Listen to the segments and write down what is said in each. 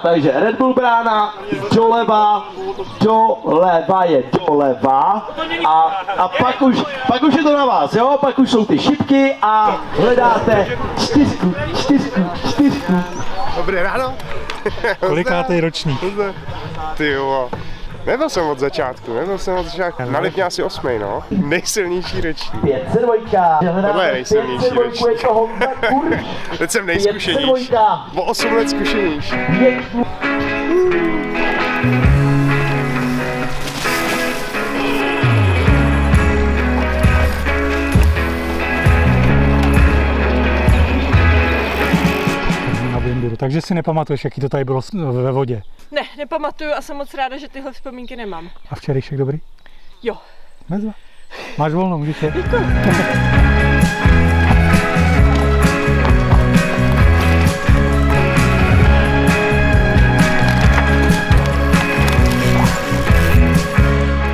Takže Red Bull brána doleva je doleva a pak už je to na vás, jo? Pak už jsou ty šipky a hledáte čtyřku. Dobré ráno. Kolikátej ročník? Ty jo. Nebyl jsem od začátku. Na Lipně asi 8, no. Nejsilnější ročník. 502. Tohle je nejsilnější ročník. Teď jsem nejzkušenější. O 8 let zkušenější. Takže si nepamatuješ, jaký to tady bylo ve vodě? Ne, nepamatuju a jsem moc ráda, že tyhle vzpomínky nemám. A včerejšek dobrý? Jo. Mezva. Máš volno, můžeš je?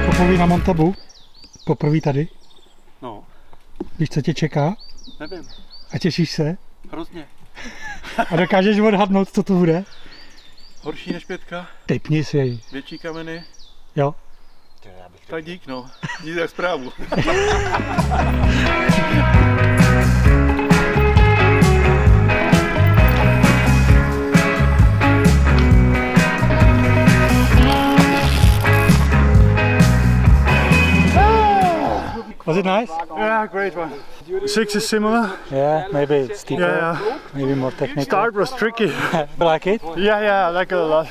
Poprvé na Montabu? Poprvé tady? No. Víš, co tě čeká? Nevím. A těšíš se? Hrozně. A dokážeš odhadnout, co to bude? Horší než 5, Typni si jej. větší kameny. Jo. Tak dík, no. Dík za zprávu. Was it nice? Yeah, great one. 6 is similar. Yeah, maybe it's steeper, Yeah. maybe more technical. Start was tricky. Like it? Yeah, I like it a lot.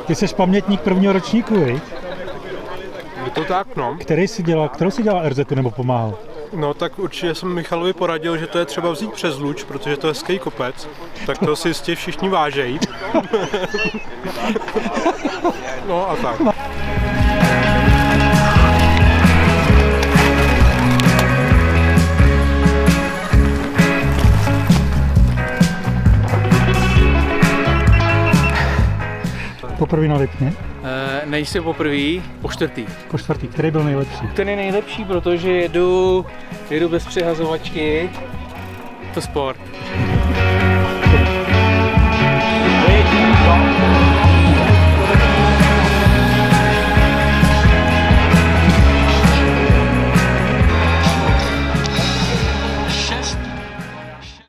Ty jsi pamětník prvního ročníku, viď? Je to tak, no. Kterou jsi dělal RZ nebo pomáhal? No tak určitě jsem Michalovi poradil, že to je třeba vzít přes Luč, protože to je hezký kopec, tak to si jistě všichni vážejí. No a tak. Poprvé na Lipně? Nejsem poprvý, po čtvrtý. Po čtvrtý, který byl nejlepší? Ten je nejlepší, protože jedu bez přehazovačky. To sport.